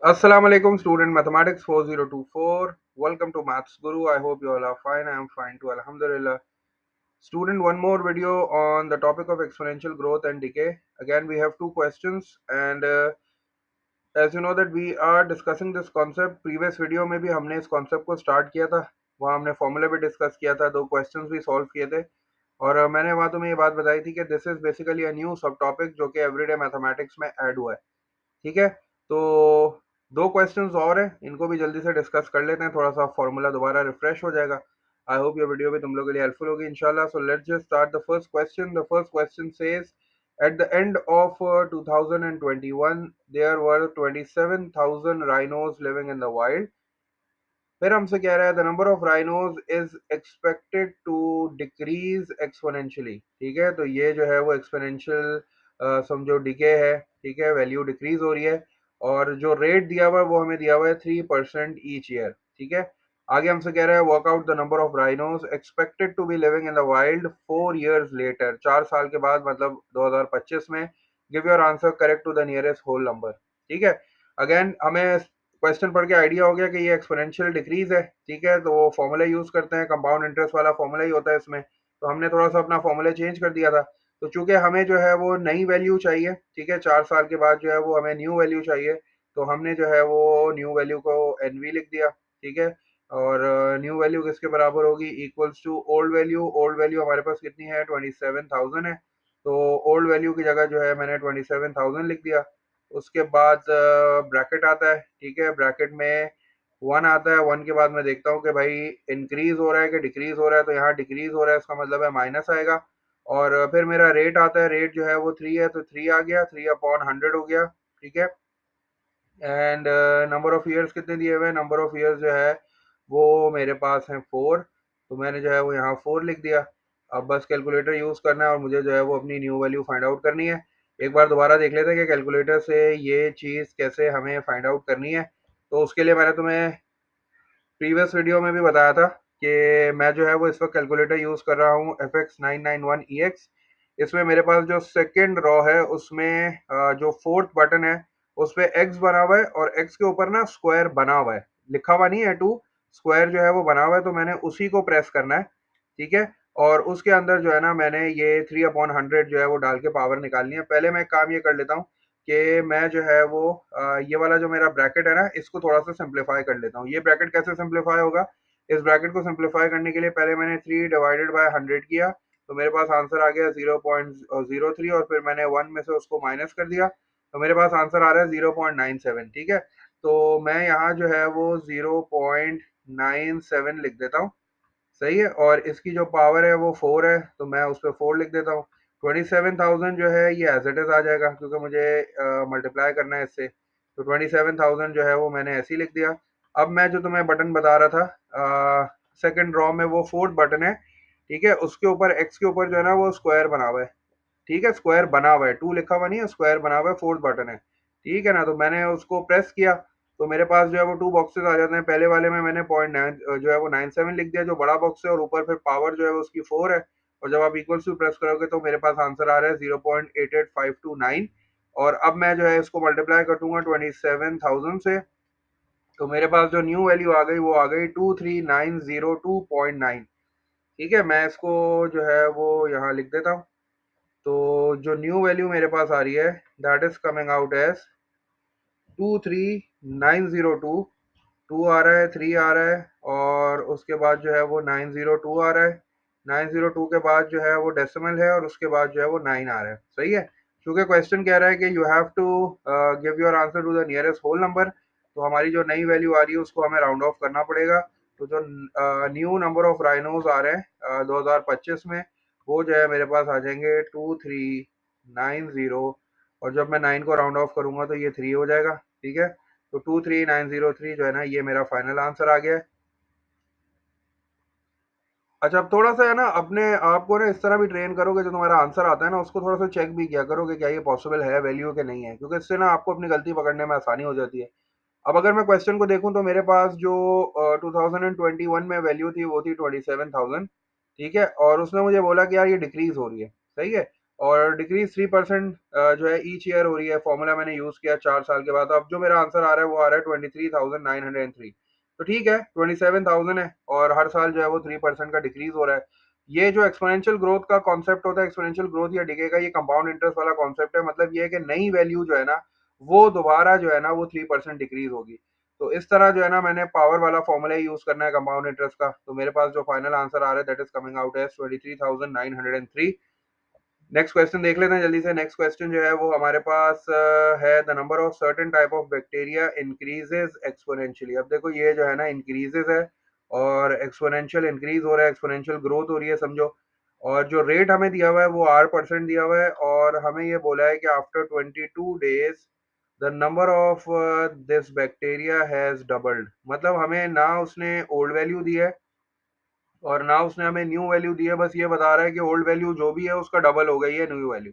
Assalamu alaikum, student mathematics 4024. Welcome to Maths Guru. I hope you all are fine. I am fine too. Alhamdulillah. Student, one more video on the topic of exponential growth and decay. Again, we have two questions, and as you know that we are discussing this concept. Previous video में भी हमने इस concept को start किया था. वहाँ हमने formula भी discuss किया था, दो questions भी solve किए थे. और मैंने वहाँ तुम्हें ये बात बताई थी कि this is basically a new subtopic जो कि everyday mathematics में add हुआ है. ठीक है, तो दो क्वेश्चंस और हैं, इनको भी जल्दी से डिस्कस कर लेते हैं, थोड़ा सा फॉर्मूला दोबारा रिफ्रेश हो जाएगा. आई होप ये वीडियो भी तुम लोगों के लिए हेल्पफुल होगी इंशाल्लाह. So let's just start the first question. The first question says at the end of 2021 there were 27,000 rhinos living in the wild. फिर हमसे कह रहा है the number of rhinos is expected to decrease exponentially. ठीक है, तो ये जो है वो एक्सपोनेंशियल समझो डिके है. ठीक है, वैल्यू डिक्रीज हो रही है और जो रेट दिया हुआ है वो हमें दिया हुआ है 3% ईच ईयर. ठीक है, आगे हमसे कह रहा है work out the number of rhinos expected to be living in the wild 4 years later. 4 साल के बाद मतलब 2025 में. Give your answer correct to the nearest whole number. ठीक है, अगेन हमें क्वेश्चन पढ़ के आइडिया हो गया कि ये एक्सपोनेंशियल डिक्रीज है. ठीक है, तो वो फॉर्मूला यूज करते हैं, कंपाउंड इंटरेस्ट वाला फॉर्मूला ही होता है इसमें. तो हमने थोड़ा सा अपना फॉर्मूला चेंज कर दिया था. तो चूंकि हमें जो है वो नई वैल्यू चाहिए, ठीक है, 4 साल के बाद जो है वो हमें न्यू वैल्यू चाहिए. तो हमने जो है वो न्यू वैल्यू को एनवी लिख दिया. ठीक है, और न्यू वैल्यू किसके बराबर होगी, equals to old value. Old value हमारे पास कितनी है, 27,000 है. तो ओल्ड वैल्यू की जगह जो है मैंने 27,000 लिख दिया. उसके बाद ब्रैकेट आता है. ठीक है, ब्रैकेट में 1 आता है. 1 के बाद मैं देखता हूँ कि भाई इंक्रीज हो रहा है कि डिक्रीज हो रहा है. तो यहाँ डिक्रीज हो रहा है, इसका मतलब है माइनस आएगा. और फिर मेरा रेट आता है, रेट जो है वो 3 है, तो 3 आ गया, 3/100 हो गया. ठीक है, एंड नंबर ऑफ ईयर्स कितने दिए हुए हैं, नंबर ऑफ ईयर्स जो है वो मेरे पास है 4. तो मैंने जो है वो यहाँ 4 लिख दिया. अब बस कैलकुलेटर यूज़ करना है और मुझे जो है वो अपनी न्यू वैल्यू फाइंड आउट करनी है. एक बार दोबारा देख लेते हैं कि कैलकुलेटर से ये चीज़ कैसे हमें फाइंड आउट करनी है. तो उसके लिए मैंने तुम्हें प्रीवियस वीडियो में भी बताया था कि मैं जो है वो इस वक्त कैलकुलेटर यूज़ कर रहा हूँ FX991EX. इसमें मेरे पास जो सेकंड रॉ है उसमें जो फोर्थ बटन है उस पे एक्स बना हुआ है और एक्स के ऊपर ना स्क्वायर बना हुआ है, लिखा हुआ नहीं है टू, स्क्वायर जो है वो बना हुआ है. तो मैंने उसी को प्रेस करना है. ठीक है, और उसके अंदर जो है ना मैंने ये 3/100 जो है वो डाल के पावर निकालनी है. पहले मैं एक काम ये कर लेता हूँ कि मैं जो है वो ये वाला जो मेरा ब्रैकेट है ना इसको थोड़ा सा सिंप्लीफाई कर लेता हूँ. ये ब्रैकेट कैसे सिंप्लीफाई होगा, इस ब्रैकेट को सिंप्लीफाई करने के लिए पहले मैंने 3/100 किया. तो मेरे पास आंसर आ गया 0.03 और फिर मैंने 1 में से उसको माइनस कर दिया. तो मेरे पास आंसर आ रहा है 0.97. ठीक है, तो मैं यहाँ जो है वो 0.97 लिख देता हूँ. सही है, और इसकी जो पावर है वो 4 है, तो मैं उस पर 4 लिख देता हूँ. 27,000 जो है ये एज इट इज आ जाएगा क्योंकि मुझे मल्टीप्लाई करना है इससे. तो 27,000 जो है वो मैंने ऐसे ही लिख दिया. अब मैं जो तुम्हें बटन बता रहा था सेकंड रॉ में, वो फोर्थ बटन है. ठीक है, उसके ऊपर एक्स के ऊपर जो है ना वो स्क्वायर बना हुआ है. ठीक है, स्क्वायर बना हुआ है, टू लिखा हुआ नहीं है, स्क्वायर बना हुआ है, फोर्थ बटन है. ठीक है ना, तो मैंने उसको प्रेस किया. तो मेरे पास जो है वो टू बॉक्सेस आ जाते हैं. पहले वाले में मैंने 0.9 जो है वो 97 लिख दिया, जो बड़ा बॉक्स है, और ऊपर फिर पावर जो है वो उसकी 4 है. और जब आप इक्वल टू प्रेस करोगे तो मेरे पास आंसर आ रहा है 0.88529. और अब मैं जो है इसको मल्टीप्लाई कर दूंगा 27,000 से. तो मेरे पास जो न्यू वैल्यू आ गई वो आ गई 23,902.9. ठीक है, मैं इसको जो है वो यहाँ लिख देता हूँ. तो जो न्यू वैल्यू मेरे पास आ रही है that is coming out as 23,902. Two आ रहा है, थ्री आ रहा है, और उसके बाद जो है वो 902 आ रहा है. 902 के बाद जो है वो डेसिमल है और उसके बाद जो है वो 9 आ रहा है. सही है, क्योंकि क्वेश्चन कह रहा है कि you have to give your answer to the nearest whole number. तो हमारी जो नई वैल्यू आ रही है उसको हमें राउंड ऑफ करना पड़ेगा. तो जो न्यू नंबर ऑफ राइनोज आ रहे हैं 2025 में, वो जो है मेरे पास आ जाएंगे 2390. और जब मैं 9 को राउंड ऑफ करूंगा तो ये 3 हो जाएगा. ठीक है, तो 23903 जो है ना ये मेरा फाइनल आंसर आ गया है. अच्छा, अब थोड़ा सा है ना अपने आप को ना इस तरह भी ट्रेन करो कि जो तुम्हारा आंसर आता है ना उसको थोड़ा सा चेक भी किया करो कि क्या ये पॉसिबल है वैल्यू के नहीं है, क्योंकि इससे ना आपको अपनी गलती पकड़ने में आसानी हो जाती है. अब अगर मैं क्वेश्चन को देखूं तो मेरे पास जो 2021 में वैल्यू थी वो थी 27,000. ठीक है, और उसने मुझे बोला कि यार ये डिक्रीज हो रही है. सही है, और डिक्रीज 3% जो है ईच ईयर हो रही है। फॉर्मूला मैंने यूज किया 4 साल के बाद। अब जो मेरा आंसर आ रहा है वो आ रहा है 23,903। तो ठीक है, 27,000 है और हर साल जो है वो 3% का डिक्रीज हो रहा है। ये जो एक्सपोनेंशियल ग्रोथ का कॉन्सेप्ट होता है, एक्सपोनेंशियल ग्रोथ या डिके का, ये कंपाउंड इंटरेस्ट वाला कॉन्सेप्ट है। मतलब ये है कि नई वैल्यू जो है ना वो दोबारा जो है ना वो 3% डिक्रीज होगी। तो इस तरह जो है ना मैंने पावर वाला फॉर्मूला यूज करना है कंपाउंड इंटरेस्ट का। तो मेरे पास जो फाइनल आंसर आ रहा है that is coming out as 23,903। Next question देख लेते हैं जल्दी से। नेक्स्ट क्वेश्चन जो है वो हमारे पास है the number of certain type of bacteria increases exponentially. अब देखो ये जो है ना इंक्रीजेज है और एक्सपोनेंशियल इंक्रीज हो रहा है, एक्सपोनेंशियल ग्रोथ हो रही है समझो। और जो रेट हमें दिया हुआ है वो R% दिया हुआ है और हमें ये बोला है कि after 22 days the number of this bacteria has doubled. मतलब हमें ना उसने ओल्ड वैल्यू दी है और ना उसने हमें न्यू वैल्यू दी है, बस ये बता रहा है कि ओल्ड वैल्यू जो भी है उसका डबल हो गई है न्यू वैल्यू।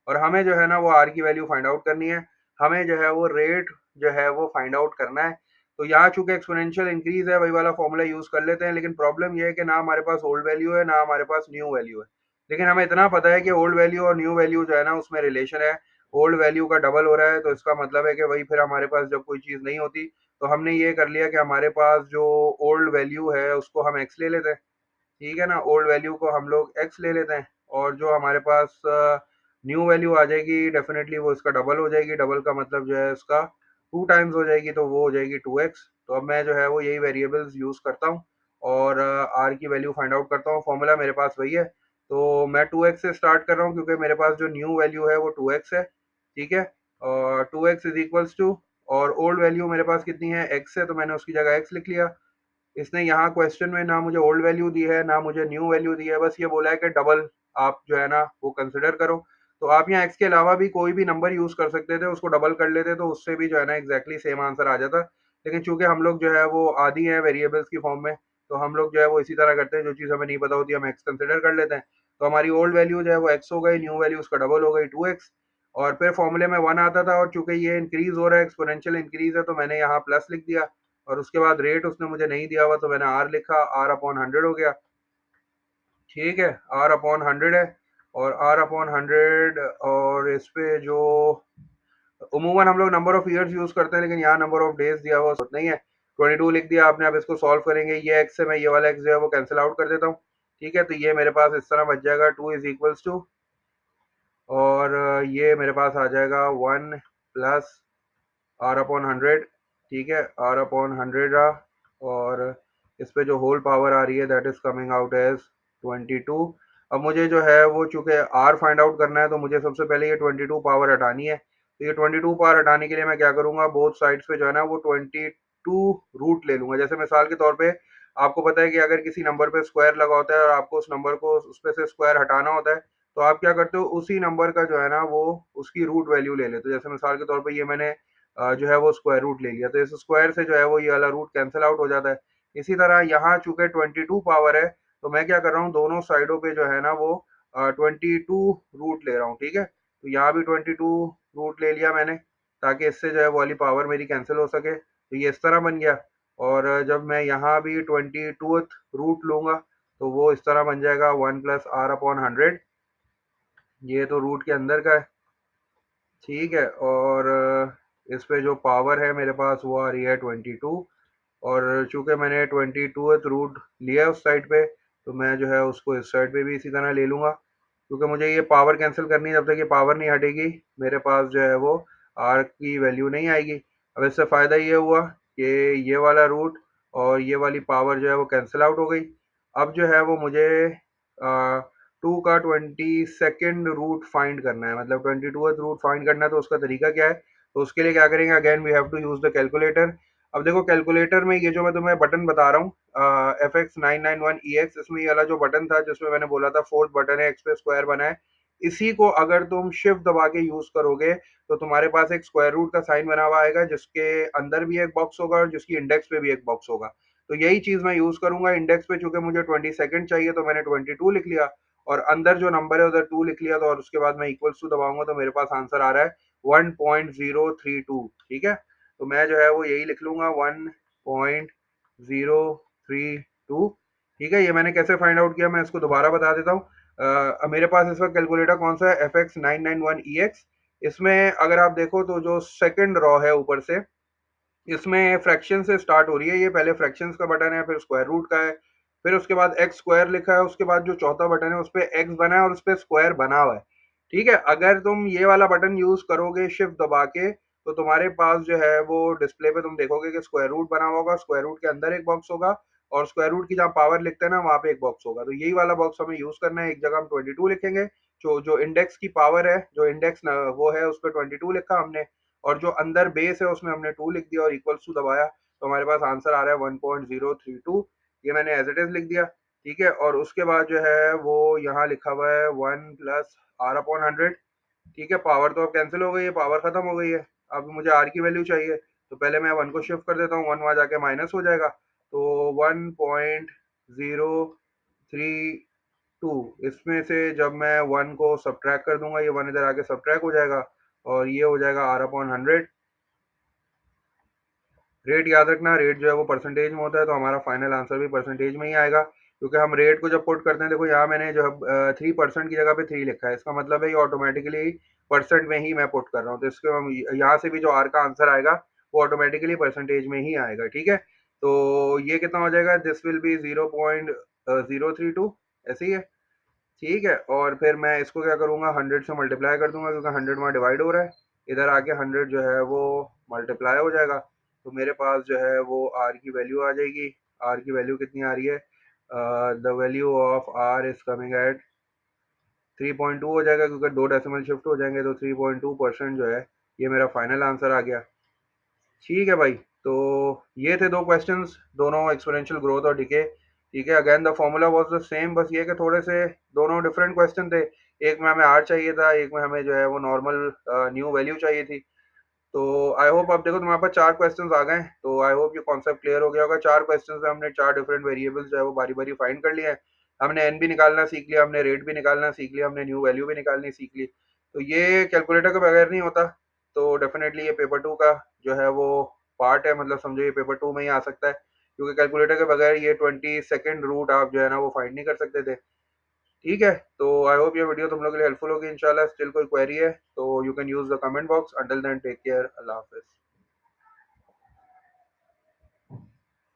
और हमें जो है ना वो आर की वैल्यू फाइंड आउट करनी है। हमें जो है वो रेट जो है वो फाइंड आउट करना है। तो यहाँ चूंकि एक्सपोनेंशियल इंक्रीज है वही वाला फॉर्मूला यूज कर लेते हैं। लेकिन प्रॉब्लम ये है कि ना हमारे पास ओल्ड वैल्यू है ना हमारे पास न्यू वैल्यू है। लेकिन हमें इतना पता है कि ओल्ड वैल्यू और न्यू वैल्यू जो है ना उसमें रिलेशन है। ओल्ड वैल्यू का डबल हो रहा है तो इसका मतलब है कि वही फिर हमारे पास जब कोई चीज़ नहीं होती तो हमने ये कर लिया कि हमारे पास जो ओल्ड वैल्यू है उसको हम एक्स ले लेते हैं। ठीक है ना, ओल्ड वैल्यू को हम लोग एक्स ले लेते हैं और जो हमारे पास न्यू वैल्यू आ जाएगी डेफिनेटली वो इसका डबल हो जाएगी। डबल का मतलब जो है इसका 2 टाइम्स हो जाएगी तो वो हो जाएगी 2x। तो अब मैं जो है वो यही वेरिएबल्स यूज करता हूँ और आर की वैल्यू फाइंड आउट करता हूँ। फॉर्मूला मेरे पास वही है। तो मैं 2x से स्टार्ट कर रहा हूँ क्योंकि मेरे पास जो न्यू वैल्यू है वो 2x है। ठीक है, और 2x इज इक्वल्स टू, और ओल्ड वैल्यू मेरे पास कितनी है x है तो मैंने उसकी जगह x लिख लिया। इसने यहाँ क्वेश्चन में ना मुझे ओल्ड वैल्यू दी है ना मुझे न्यू वैल्यू दी है, बस ये बोला है कि डबल आप जो है ना वो कंसिडर करो। तो आप यहाँ एक्स के अलावा भी कोई भी नंबर यूज कर सकते थे, उसको डबल कर लेते तो उससे भी जो है ना एग्जैक्टली सेम आंसर आ जाता। लेकिन चूंकि हम लोग जो है वो आदी हैं वेरिएबल्स की फॉर्म में, तो हम लोग जो है वो इसी तरह करते हैं, जो चीज़ हमें नहीं पता होती हम एक्स कंसिडर कर लेते हैं। तो हमारी ओल्ड वैल्यू जो है वो एक्स हो गई, न्यू वैल्यू उसका डबल हो गई 2x। और फिर फॉर्मूले में 1 आता था और चूंकि ये इंक्रीज हो रहा है एक्सपोनेंशियल इंक्रीज है तो मैंने यहाँ प्लस लिख दिया। और उसके बाद रेट उसने मुझे नहीं दिया हुआ तो मैंने आर लिखा, आर अपॉन 100 हो गया। ठीक है, आर अपॉन 100 है और आर अपॉन 100। और इस पे जो उमूमन हम लोग नंबर ऑफ ईयर्स यूज करते हैं लेकिन यहाँ नंबर ऑफ डेज दिया हुआ नहीं है। 22 लिख दिया आपने। अब इसको सॉल्व करेंगे, ये एक्स से मैं ये वाला एक्स जो है वो कैंसिल आउट कर देता हूँ। ठीक है, तो ये मेरे पास इस तरह बच जाएगा 2 इज इक्वल्स टू, और ये मेरे पास आ जाएगा 1 प्लस आर अपॉन 100। ठीक है, आर अपॉन 100 रहा और इस पे जो होल पावर आ रही है that is coming out as 22। अब मुझे जो है वो चूंकि आर फाइंड आउट करना है तो मुझे सबसे पहले ये 22 पावर हटानी है। तो ये 22 पावर हटाने के लिए मैं क्या करूंगा, बोथ साइड्स पे जो है ना वो 22 रूट ले लूंगा। जैसे मिसाल के तौर पे आपको पता है कि अगर किसी नंबर पे स्क्वायर लगा होता है और आपको उस नंबर को उस पे से स्क्वायर हटाना होता है तो आप क्या करते हो, उसी नंबर का जो है ना वो उसकी रूट वैल्यू ले लेते हो। जैसे मिसाल के तौर पे ये मैंने जो है वो स्क्वायर रूट ले लिया तो इस स्क्वायर से जो है वो ये वाला रूट कैंसिल आउट हो जाता है। इसी तरह यहाँ चूंकि 22 पावर है तो मैं क्या कर रहा हूँ, दोनों साइडों पे जो है ना वो 22 रूट ले रहा हूँ। ठीक है, तो यहाँ भी 22 रूट ले लिया मैंने ताकि इससे जो है वो वाली पावर मेरी कैंसिल हो सके। तो ये इस तरह बन गया। और जब मैं यहाँ भी 22 रूट लूंगा तो वो इस तरह बन जाएगा 1 प्लस आर अपॉन 100। ये तो रूट के अंदर का है। ठीक है, और इस पे जो पावर है मेरे पास वो आ रही है 22। और चूंकि मैंने 22th रूट लिया है उस साइड पे तो मैं जो है उसको इस साइड पे भी इसी तरह ले लूँगा क्योंकि मुझे ये पावर कैंसिल करनी है। जब तक ये पावर नहीं हटेगी मेरे पास जो है वो आर की वैल्यू नहीं आएगी। अब इससे फ़ायदा ये हुआ कि ये वाला रूट और ये वाली पावर जो है वो कैंसिल आउट हो गई। अब जो है वो मुझे 2 का 22nd रूट फाइंड करना है, मतलब 22th रूट फाइंड करना है। तो उसका तरीका क्या है, तो उसके लिए क्या करेंगे, again we have to use the calculator. अब देखो कैलकुलेटर में ये जो मैं तुम्हें बटन बता रहा हूँ FX991EX, इसमें ये वाला जो बटन था जिसमें मैंने बोला था फोर्थ बटन है, एक्स पे स्क्वायर बना है, इसी को अगर तुम शिफ्ट दबा के यूज करोगे तो तुम्हारे पास एक स्क्वायर रूट का साइन बना हुआ आएगा जिसके अंदर भी एक बॉक्स होगा और जिसकी इंडेक्स पे भी एक बॉक्स होगा। तो यही चीज मैं यूज करूंगा। इंडेक्स पे चूंकि मुझे 22nd चाहिए तो मैंने 22 लिख लिया और अंदर जो नंबर है उधर 2 लिख लिया। तो और उसके बाद मैं इक्वल्स टू दबाऊंगा तो मेरे पास आंसर आ रहा है 1.032। ठीक है, तो मैं जो है वो यही लिख लूंगा 1.032। ठीक है, ये मैंने कैसे फाइंड आउट किया मैं इसको दोबारा बता देता हूँ। मेरे पास इस वक्त कैलकुलेटर कौन सा है, FX991EX। इसमें अगर आप देखो तो जो सेकंड रॉ है ऊपर से, इसमें फ्रैक्शन से स्टार्ट हो रही है। ये पहले फ्रैक्शंस का बटन है, फिर स्क्वायर रूट का है, फिर उसके बाद एक्स स्क्वायर लिखा है, उसके बाद जो चौथा बटन है उस पे एक्स बना है और उस पे स्क्वायर बना हुआ है। ठीक है, अगर तुम ये वाला बटन यूज करोगे शिफ्ट दबा के, तो तुम्हारे पास जो है वो डिस्प्ले पे तुम देखोगे कि स्क्वायर रूट बना हुआ होगा, स्क्वायर रूट के अंदर एक बॉक्स होगा, और स्क्वायर रूट की जहाँ पावर लिखते हैं ना वहाँ पे एक बॉक्स होगा। तो यही वाला बॉक्स हमें यूज करना है। एक जगह हम 22 लिखेंगे, जो जो इंडेक्स की पावर है, जो इंडेक्स वो है उस पर 22 लिखा हमने, और जो अंदर बेस है उसमें हमने 2 लिख दिया और इक्वल्स टू दबाया, तो हमारे पास आंसर आ रहा है 1.032। ये मैंने एज इट इज लिख दिया। ठीक है, और उसके बाद जो है वो यहाँ लिखा हुआ है 1 + R/100। ठीक है, पावर तो अब कैंसिल हो गई है, पावर खत्म हो गई है। अब मुझे आर की वैल्यू चाहिए, तो पहले मैं 1 को शिफ्ट कर देता हूँ, 1 वहाँ जाके माइनस हो जाएगा, तो 1.032। इसमें से जब मैं 1 को सब्ट्रैक्ट कर दूंगा, ये 1 इधर आके सब्ट्रैक्ट हो जाएगा, और ये हो जाएगा R/100। रेट याद रखना, रेट जो है वो परसेंटेज में होता है, तो हमारा फाइनल आंसर भी परसेंटेज में ही आएगा, क्योंकि हम रेट को जब पुट करते हैं, देखो यहाँ मैंने जो है 3% की जगह पे 3 लिखा है, इसका मतलब है ये ऑटोमेटिकली परसेंट में ही मैं पुट कर रहा हूँ, तो इसके हम यहाँ से भी जो आर का आंसर आएगा वो ऑटोमेटिकली परसेंटेज में ही आएगा। ठीक है, तो ये कितना हो जाएगा, दिस विल बी 0.032, ऐसे ही है। ठीक है, और फिर मैं इसको क्या करूँगा, 100 से मल्टीप्लाई कर दूंगा, क्योंकि 100 वहाँ डिवाइड हो रहा है, इधर आके 100 जो है वो मल्टीप्लाई हो जाएगा, तो मेरे पास जो है वो आर की वैल्यू आ जाएगी। आर की वैल्यू कितनी आ रही है, the value of R is coming at 3.2 हो जाएगा, क्योंकि 2 डेसिमल शिफ्ट हो जाएंगे, तो 3.2% जो है ये मेरा फाइनल आंसर आ गया। ठीक है भाई, तो ये थे दो क्वेश्चंस, दोनों एक्सपोनेंशियल ग्रोथ और डिके। ठीक है, again the formula was the same, बस ये कि थोड़े से दोनों डिफरेंट क्वेश्चन थे। एक में हमें आर चाहिए था, एक में हमें जो है वो नॉर्मल न्यू वैल्यू चाहिए थी। तो आई होप, अब देखो तुम्हारे पास 4 क्वेश्चंस आ गए हैं, तो आई होप ये कॉन्सेप्ट क्लियर हो गया होगा। 4 क्वेश्चंस में हमने 4 डिफरेंट वेरिएबल्स जो है वो बारी बारी फाइंड कर लिए हैं। हमने एन भी निकालना सीख लिया, हमने रेट भी निकालना सीख लिया, हमने न्यू वैल्यू भी निकालनी सीख ली। तो ये कैलकुलेटर के बगैर नहीं होता, तो डेफिनेटली ये पेपर 2 का जो है वो पार्ट है, मतलब समझो ये पेपर 2 में ही आ सकता है, क्योंकि कैलकुलेटर के बगैर ये 22nd रूट आप जो है ना वो फाइंड नहीं कर सकते थे। ठीक है, तो आई होप ये वीडियो तुम लोग के लिए हेल्पफुल होगी इंशाल्लाह। स्टिल कोई क्वेरी है तो you can use the comment box. Until then take care, अल्लाह हाफिज।